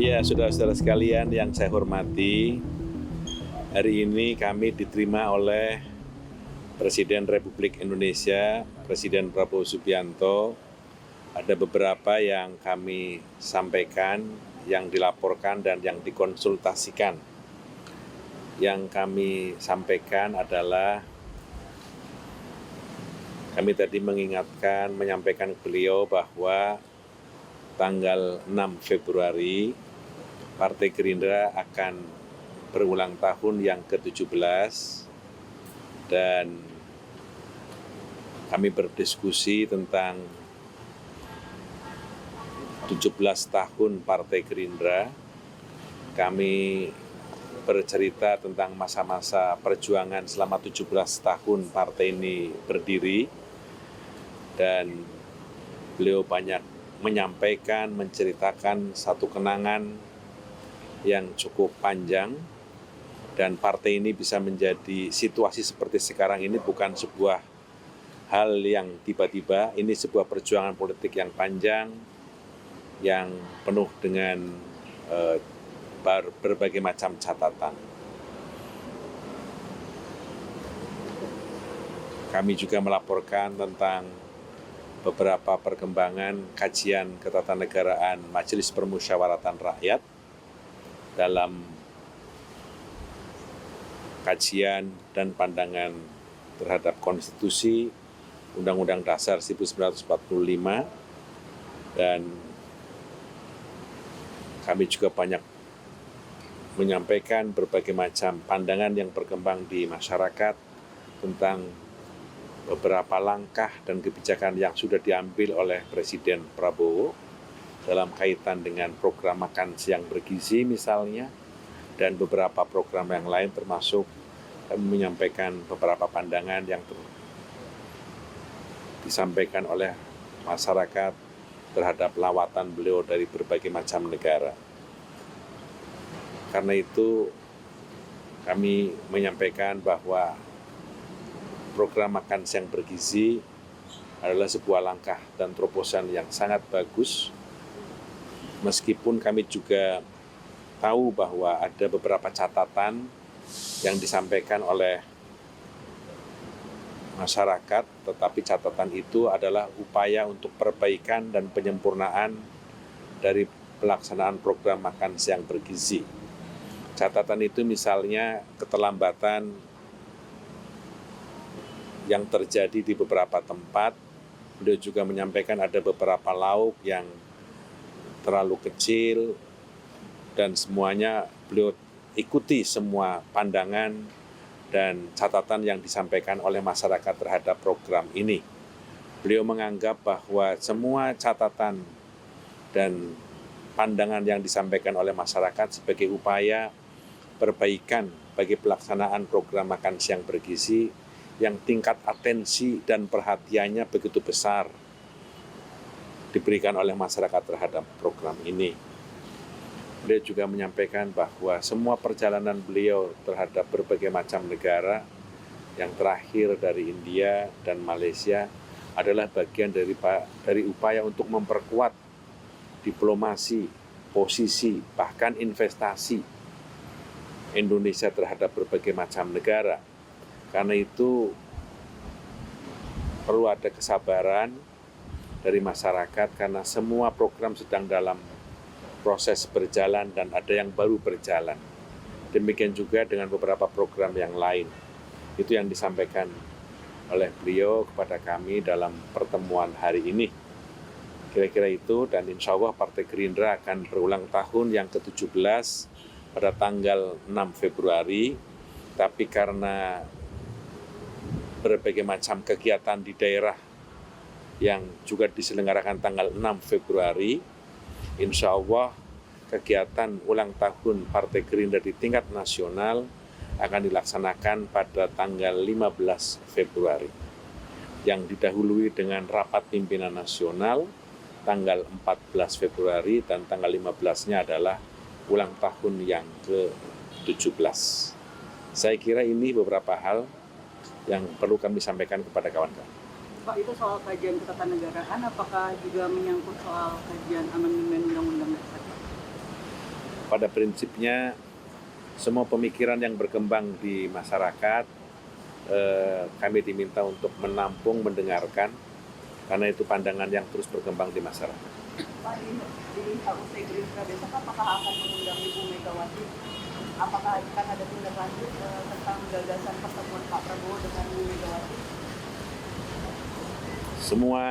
Ya, saudara-saudara sekalian yang saya hormati, hari ini kami diterima oleh Presiden Republik Indonesia, Presiden Prabowo Subianto. Ada beberapa yang kami sampaikan, yang dilaporkan dan yang dikonsultasikan. Yang kami sampaikan adalah kami tadi menyampaikan ke beliau bahwa tanggal 6 Februari Partai Gerindra akan berulang tahun yang ke-17 dan kami berdiskusi tentang 17 tahun Partai Gerindra. Kami bercerita tentang masa-masa perjuangan selama 17 tahun partai ini berdiri dan beliau banyak menyampaikan, menceritakan satu kenangan yang cukup panjang dan partai ini bisa menjadi situasi seperti sekarang ini bukan sebuah hal yang tiba-tiba, ini sebuah perjuangan politik yang panjang yang penuh dengan berbagai macam catatan. Kami juga melaporkan tentang beberapa perkembangan kajian ketatanegaraan Majelis Permusyawaratan Rakyat dalam kajian dan pandangan terhadap konstitusi Undang-Undang Dasar 1945 dan kami juga banyak menyampaikan berbagai macam pandangan yang berkembang di masyarakat tentang beberapa langkah dan kebijakan yang sudah diambil oleh Presiden Prabowo dalam kaitan dengan program makan siang bergizi misalnya, dan beberapa program yang lain termasuk kami menyampaikan beberapa pandangan yang disampaikan oleh masyarakat terhadap lawatan beliau dari berbagai macam negara. Karena itu kami menyampaikan bahwa program makan siang bergizi adalah sebuah langkah dan terobosan yang sangat bagus. Meskipun kami juga tahu bahwa ada beberapa catatan yang disampaikan oleh masyarakat, tetapi catatan itu adalah upaya untuk perbaikan dan penyempurnaan dari pelaksanaan program makan siang bergizi. Catatan itu misalnya keterlambatan yang terjadi di beberapa tempat. Beliau juga menyampaikan ada beberapa lauk yang terlalu kecil dan semuanya beliau ikuti semua pandangan dan catatan yang disampaikan oleh masyarakat terhadap program ini. Beliau menganggap bahwa semua catatan dan pandangan yang disampaikan oleh masyarakat sebagai upaya perbaikan bagi pelaksanaan program makan siang bergizi yang tingkat atensi dan perhatiannya begitu besar diberikan oleh masyarakat terhadap program ini. Beliau juga menyampaikan bahwa semua perjalanan beliau terhadap berbagai macam negara, yang terakhir dari India dan Malaysia, adalah bagian dari upaya untuk memperkuat diplomasi, posisi, bahkan investasi Indonesia terhadap berbagai macam negara. Karena itu perlu ada kesabaran dari masyarakat karena semua program sedang dalam proses berjalan dan ada yang baru berjalan. Demikian juga dengan beberapa program yang lain. Itu yang disampaikan oleh beliau kepada kami dalam pertemuan hari ini. Kira-kira itu, dan insya Allah Partai Gerindra akan berulang tahun yang ke-17 pada tanggal 6 Februari, tapi karena berbagai macam kegiatan di daerah yang juga diselenggarakan tanggal 6 Februari, insya Allah kegiatan ulang tahun Partai Gerindra di tingkat nasional akan dilaksanakan pada tanggal 15 Februari, yang didahului dengan rapat pimpinan nasional tanggal 14 Februari dan tanggal 15-nya adalah ulang tahun yang ke-17. Saya kira ini beberapa hal yang perlu kami sampaikan kepada kawan-kawan. Pak, itu soal kajian ketatanegaraan, apakah juga menyangkut soal kajian amandemen Undang-Undang Dasar? pada prinsipnya semua pemikiran yang berkembang di masyarakat kami diminta untuk menampung, mendengarkan, karena itu pandangan yang terus berkembang di masyarakat. Pak, di usai Gerindra besok apakah akan mengundang Ibu Megawati? Apakah akan ada tindak lanjut tentang gagasan pertemuan Pak Prabowo dengan Ibu Megawati? Semua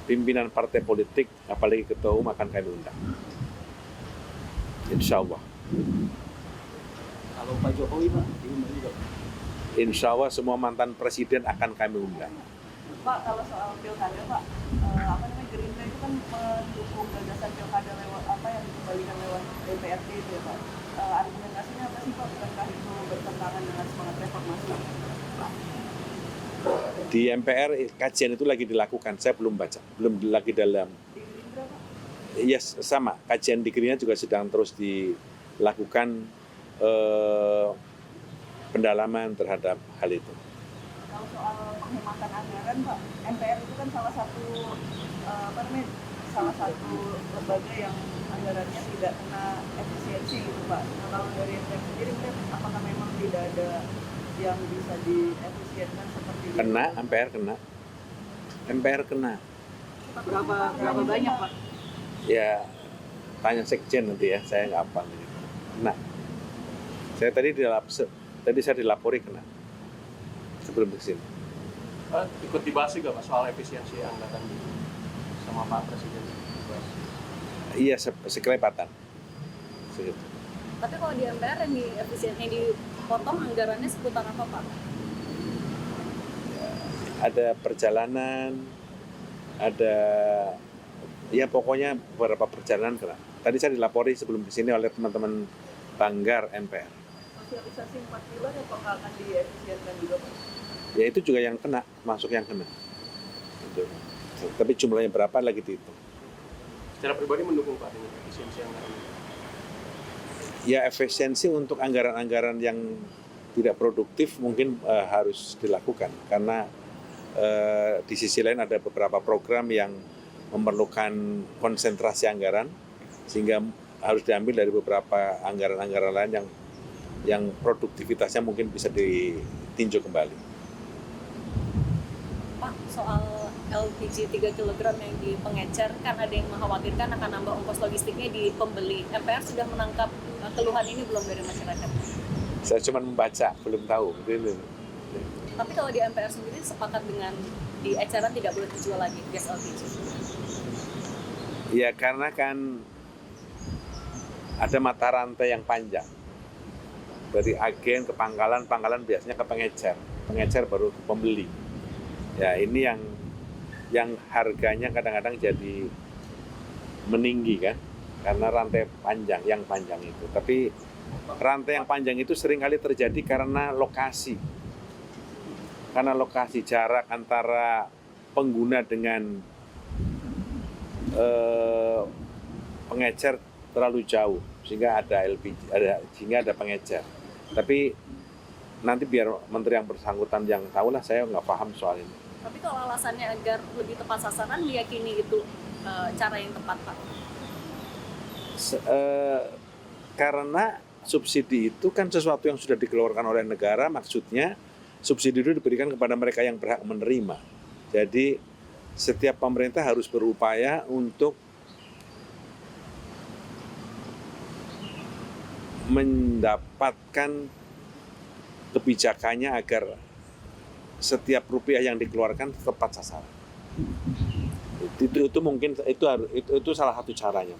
pimpinan partai politik, apalagi ketua umum akan kami undang. Insya Allah. Kalau Pak Jokowi, Pak, diundang juga. Insya Allah semua mantan presiden akan kami undang. Pak, kalau soal pilkada, Pak, Gerindra itu kan mendukung gagasan pilkada lewat apa yang dikembalikan lewat DPRD itu ya, Pak. Argumentasinya apa sih, Pak? Bukankah itu bertentangan dengan semangat reformasi? Di MPR kajian itu lagi dilakukan, saya belum baca, belum lagi dalam. Di Gerindra, Pak? Yes, sama, kajian di Gerindra juga sedang terus dilakukan pendalaman terhadap hal itu. Kalau soal penghematan anggaran, Pak, MPR itu kan salah satu lembaga yang anggarannya tidak kena efisiensi gitu, Pak. Nah, kalau dari MPR sendiri, apakah memang tidak ada yang bisa diefisienkan seperti itu? Kena, MPR kena. MPR kena. Berapa banyak, Pak? Ya, tanya sekjen nanti ya, saya nggak hafal. Kena. Saya tadi saya dilapori kena. Sebelum ke sini. Ikut dibahas juga Pak soal efisiensi anggaran sama Pak Presiden. Iya, sekelipatan. Segitu. Tapi kalau di MPR yang dipotong anggarannya seputar apa, Pak? Ada perjalanan, ada ya pokoknya beberapa perjalanan kena. Tadi saya dilapori sebelum ke sini oleh teman-teman Banggar MPR. Sosialisasi 4 pilar apakah akan diefisienkan juga, Pak? Ya itu juga yang kena, masuk yang kena. Gitu. Tapi jumlahnya berapa lagi dihitung. Secara pribadi mendukung Pak dengan efisiensi anggaran? Ya efisiensi untuk anggaran-anggaran yang tidak produktif mungkin harus dilakukan. Karena di sisi lain ada beberapa program yang memerlukan konsentrasi anggaran, sehingga harus diambil dari beberapa anggaran-anggaran lain yang produktivitasnya mungkin bisa ditinjau kembali. Pak, soal LPG 3 kg yang di pengecer, kan ada yang mengkhawatirkan akan nambah ongkos logistiknya di pembeli. MPR sudah menangkap keluhan ini belum dari masyarakat? Saya cuma membaca, belum tahu. Tapi kalau di MPR sendiri sepakat dengan di eceran tidak boleh dijual lagi gas LPG? Ya karena kan ada mata rantai yang panjang. Dari agen ke pangkalan biasanya ke pengecer baru ke pembeli. Ya ini yang harganya kadang-kadang jadi meninggi kan, karena rantai yang panjang itu. Tapi rantai yang panjang itu seringkali terjadi karena lokasi. Karena lokasi, jarak antara pengguna dengan pengecer terlalu jauh, sehingga ada LPG, sehingga ada pengecer. Tapi nanti biar menteri yang bersangkutan yang tahu lah, saya nggak paham soal ini. Tapi kalau alasannya agar lebih tepat sasaran, meyakini itu cara yang tepat, Pak? Karena subsidi itu kan sesuatu yang sudah dikeluarkan oleh negara, maksudnya subsidi itu diberikan kepada mereka yang berhak menerima. Jadi setiap pemerintah harus berupaya untuk mendapatkan kebijakannya agar setiap rupiah yang dikeluarkan tepat sasaran. Itu mungkin itu salah satu caranya.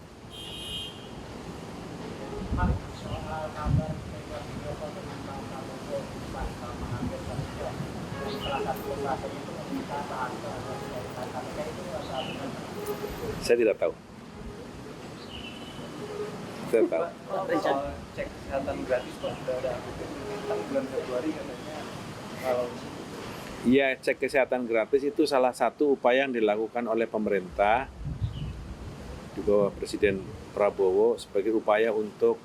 Soal kabar video foto dengan Pak Prabowo sama hampir salah satu lembaga itu meminta Pak Hasto dari KPK itu asal benar. Saya tidak tahu. Saya tahu. Soal cek kesehatan gratis Pak sudah ada tentang bulan Februari katanya. Ya, cek kesehatan gratis itu salah satu upaya yang dilakukan oleh pemerintah di bawah Presiden Prabowo sebagai upaya untuk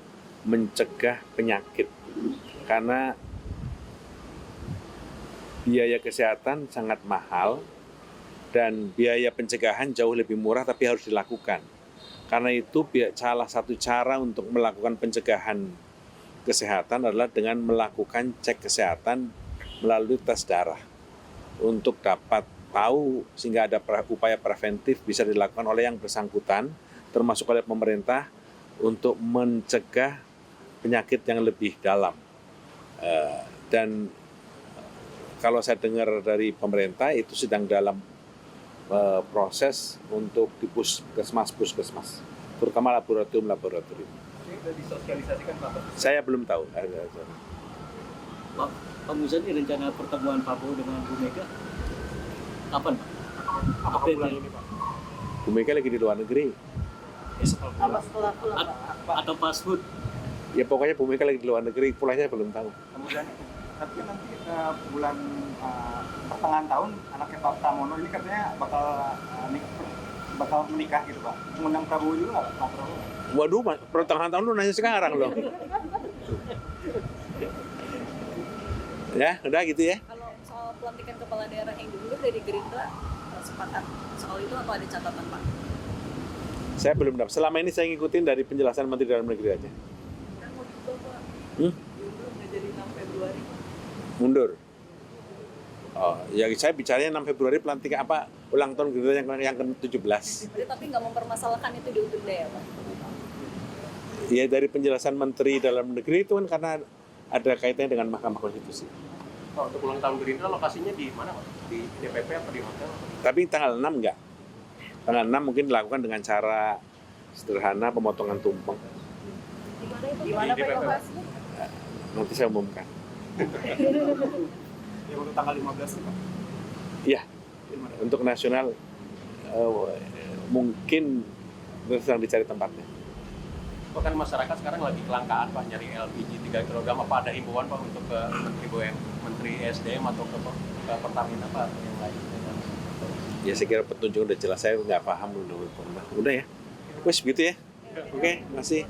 mencegah penyakit. Karena biaya kesehatan sangat mahal dan biaya pencegahan jauh lebih murah tapi harus dilakukan. Karena itu salah satu cara untuk melakukan pencegahan kesehatan adalah dengan melakukan cek kesehatan melalui tes darah untuk dapat tahu sehingga ada upaya preventif bisa dilakukan oleh yang bersangkutan termasuk oleh pemerintah untuk mencegah penyakit yang lebih dalam. Dan kalau saya dengar dari pemerintah itu sedang dalam proses untuk di puskesmas, terutama laboratorium. Ini sudah disosialisasikan Pak? Saya belum tahu. Pak Muzani, rencana pertemuan Pak Prabowo dengan Bu Mega kapan Pak? Apakah bulan ini Pak? Bu Mega lagi di luar negeri. Apa setelah pulang Pak? Atau pas food? Ya pokoknya Bu Mega lagi di luar negeri, pulangnya belum tahu. Kemudian tapi nanti bulan pertengahan tahun anaknya Pak Pramono ini katanya bakal menikah gitu Pak. Mengundang Prabowo juga nggak Pak Prabowo? Waduh, pertengahan tahun lu nanya sekarang loh. Ya, udah gitu ya. Kalau soal pelantikan kepala daerah yang diundur dari Gerindra, sepakat soal itu atau ada catatan Pak? Saya belum dapat. Selama ini saya ngikutin dari penjelasan Menteri Dalam Negeri aja. Kan mau diubah Pak. Diundur nggak jadi 6 Februari. Mundur. Oh, ya saya bicaranya 6 Februari pelantikan ulang tahun Gerindra yang ke-17. Tapi nggak mempermasalahkan itu diundur ya Pak? Ya dari penjelasan Menteri Dalam Negeri itu kan karena ada kaitannya dengan Mahkamah Konstitusi. Pak, untuk ulang tahun Gerindra lokasinya di mana Pak? Di DPP apa di hotel? Tapi tanggal 6 enggak. Tanggal 6 mungkin dilakukan dengan cara sederhana pemotongan tumpeng. Di mana Pak DPP. lokasinya? Nanti saya umumkan. Ya baru tanggal 15 nih Pak. Iya. Untuk nasional mungkin sedang dicari tempatnya. Bahkan masyarakat sekarang lagi kelangkaan Pak nyari LPG 3 kg. Apa ada himbauan Pak untuk ke Menteri SDM atau ke Pertamina Pak atau yang lain? Ya saya kira petunjuk udah jelas, saya nggak paham udah ya. Wes begitu ya. Oke, masih.